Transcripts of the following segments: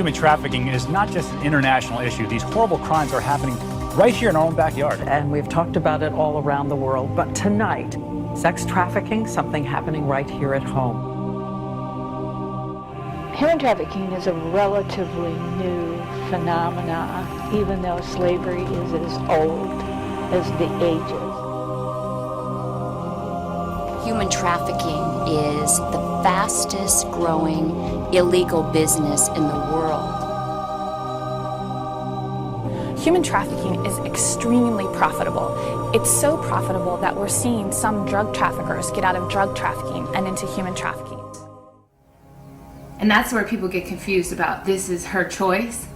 human trafficking is not just an international issue. These horrible crimes are happening right here in our own backyard. And we've talked about it all around the world. But tonight, sex trafficking, something happening right here at home. Human trafficking is a relatively new phenomenon, even though slavery is as old as the ages. Human trafficking is the fastest growing illegal business in the world. Human trafficking is extremely profitable. It's so profitable that we're seeing some drug traffickers get out of drug trafficking and into human trafficking. And that's where people get confused about this is her choice,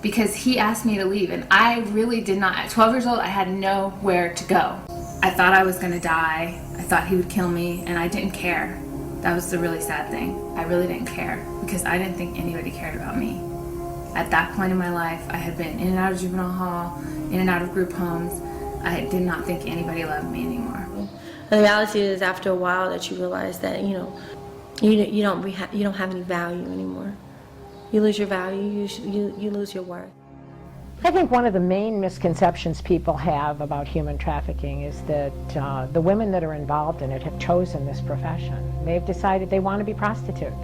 because he asked me to leave and I really did not. At 12 years old, I had nowhere to go. I thought I was gonna die. I thought he would kill me, and I didn't care. That was the really sad thing. I really didn't care because I didn't think anybody cared about me. At that point in my life, I had been in and out of juvenile hall, in and out of group homes. I did not think anybody loved me anymore. The reality is, after a while, that you realize that you don't have any value anymore. You lose your value. You lose your worth. I think one of the main misconceptions people have about human trafficking is that the women that are involved in it have chosen this profession. They've decided they want to be prostitutes.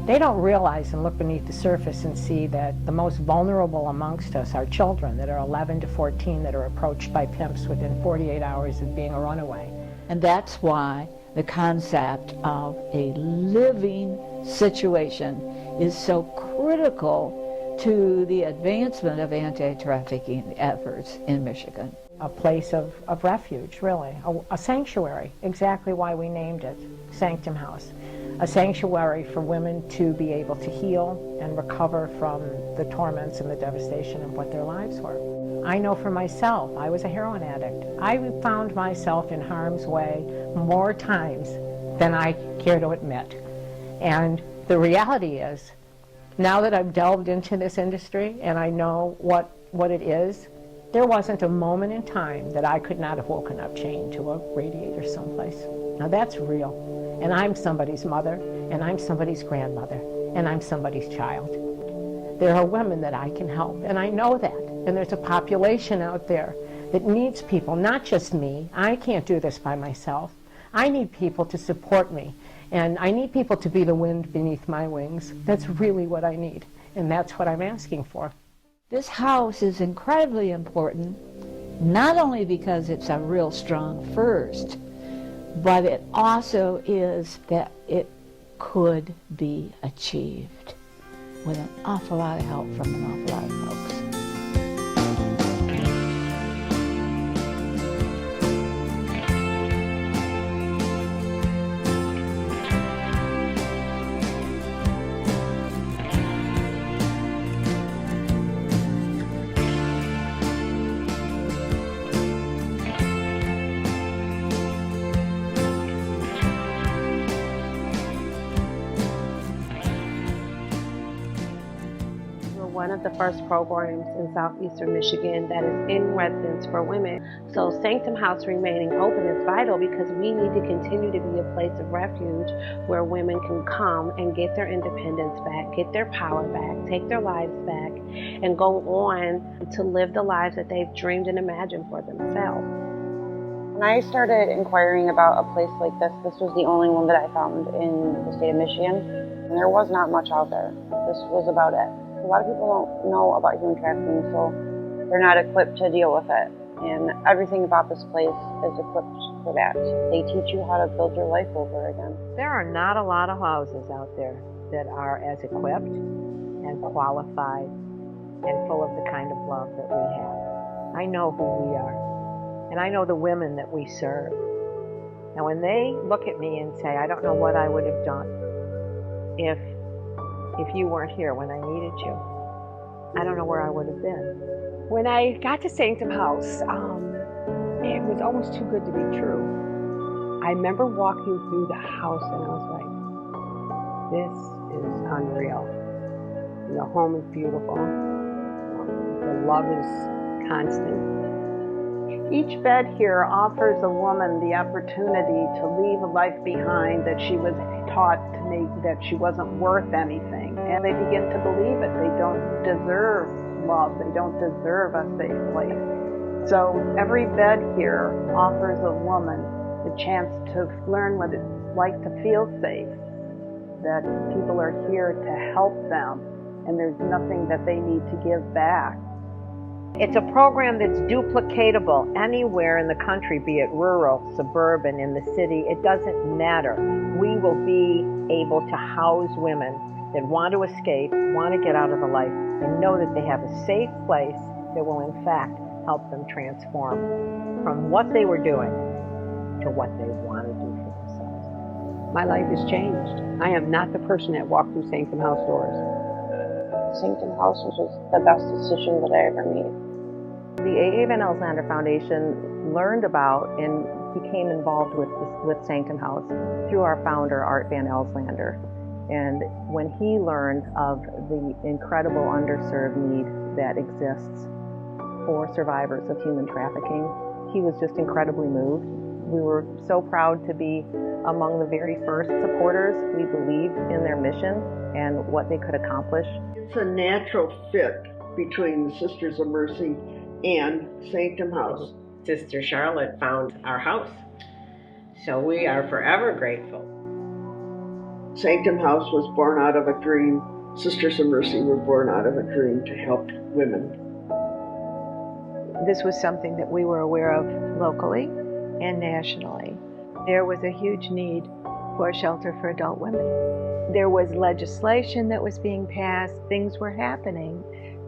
They don't realize and look beneath the surface and see that the most vulnerable amongst us are children that are 11 to 14 that are approached by pimps within 48 hours of being a runaway. And that's why the concept of a living situation is so critical to the advancement of anti-trafficking efforts in Michigan. A place of refuge, really, a sanctuary, exactly why we named it Sanctum House. A sanctuary for women to be able to heal and recover from the torments and the devastation of what their lives were. I know for myself, I was a heroin addict. I found myself in harm's way more times than I care to admit. And the reality is, now that I've delved into this industry and I know what it is, there wasn't a moment in time that I could not have woken up chained to a radiator someplace. Now that's real. And I'm somebody's mother, and I'm somebody's grandmother, and I'm somebody's child. There are women that I can help, and I know that. And there's a population out there that needs people, not just me. I can't do this by myself. I need people to support me. And I need people to be the wind beneath my wings. That's really what I need. And that's what I'm asking for. This house is incredibly important, not only because it's a real strong first, but it also is that it could be achieved with an awful lot of help from an awful lot of folks. One of the first programs in southeastern Michigan that is in residence for women. So Sanctum House remaining open is vital because we need to continue to be a place of refuge where women can come and get their independence back, get their power back, take their lives back, and go on to live the lives that they've dreamed and imagined for themselves. When I started inquiring about a place like this was the only one that I found in the state of Michigan, and there was not much out there. This was about it. A lot of people don't know about human trafficking, so they're not equipped to deal with it. And everything about this place is equipped for that. They teach you how to build your life over again. There are not a lot of houses out there that are as equipped and qualified and full of the kind of love that we have. I know who we are, and I know the women that we serve. And when they look at me and say, I don't know what I would have done if you weren't here when I needed you, I don't know where I would have been. When I got to Sanctum House, it was almost too good to be true. I remember walking through the house and I was like, this is unreal. The home is beautiful. The love is constant. Each bed here offers a woman the opportunity to leave a life behind that she was taught to make that she wasn't worth anything, and they begin to believe it. They don't deserve love. They don't deserve a safe place. So every bed here offers a woman the chance to learn what it's like to feel safe, that people are here to help them, and there's nothing that they need to give back. It's a program that's duplicatable anywhere in the country, be it rural, suburban, in the city. It doesn't matter. We will be able to house women that want to escape, want to get out of the life, and know that they have a safe place that will in fact help them transform from what they were doing to what they want to do for themselves. My life has changed. I am not the person that walked through Sanctum House doors. Sanctum House was the best decision that I ever made. The A.A. Van Elslander Foundation learned about and became involved with Sanctum House through our founder, Art Van Elslander. And when he learned of the incredible underserved need that exists for survivors of human trafficking, he was just incredibly moved. We were so proud to be among the very first supporters. We believed in their mission and what they could accomplish. It's a natural fit between the Sisters of Mercy and Sanctum House. Sister Charlotte found our house, so we are forever grateful. Sanctum House was born out of a dream. Sisters of Mercy were born out of a dream to help women. This was something that we were aware of locally and nationally. There was a huge need for a shelter for adult women. There was legislation that was being passed, things were happening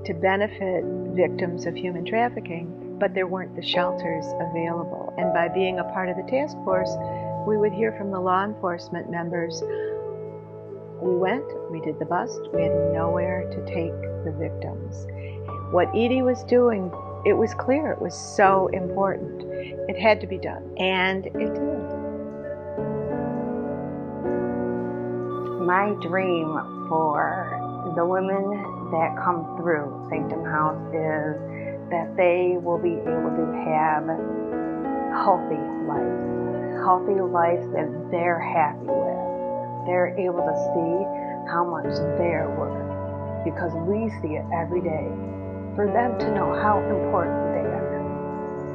to benefit victims of human trafficking, but there weren't the shelters available. And by being a part of the task force, we would hear from the law enforcement members. We went, we did the bust, we had nowhere to take the victims. What Edie was doing, it was clear, it was so important. It had to be done, and it did. My dream for the women that come through Sanctum House is that they will be able to have healthy lives that they're happy with. They're able to see how much they're worth, because we see it every day. For them to know how important they are,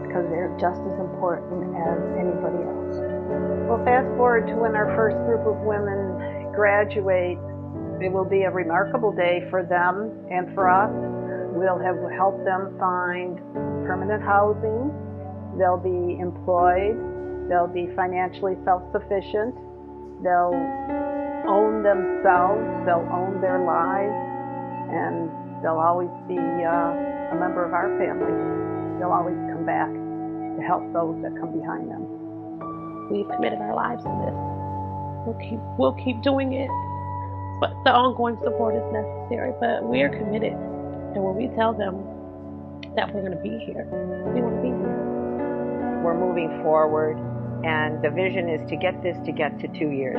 because they're just as important as anybody else. Well, fast forward to when our first group of women graduate. It will be a remarkable day for them and for us. We'll have helped them find permanent housing. They'll be employed. They'll be financially self-sufficient. They'll own themselves. They'll own their lives. And they'll always be a member of our family. They'll always come back to help those that come behind them. We've committed our lives to this. We'll keep doing it, but the ongoing support is necessary. But we are committed, and when we tell them that we're going to be here, we want to be here. We're moving forward, and the vision is to get this to get to 2 years,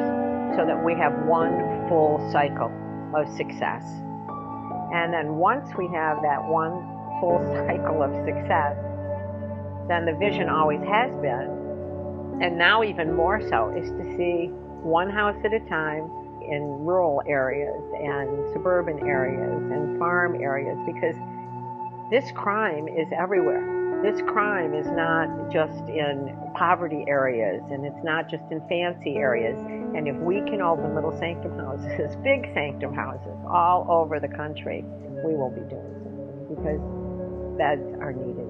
so that we have one full cycle of success. And then once we have that one full cycle of success, then the vision always has been, and now even more so, is to see one house at a time in rural areas and suburban areas and farm areas, because this crime is everywhere. This crime is not just in poverty areas, and it's not just in fancy areas. And if we can open little sanctum houses, big sanctum houses all over the country, we will be doing something, because beds are needed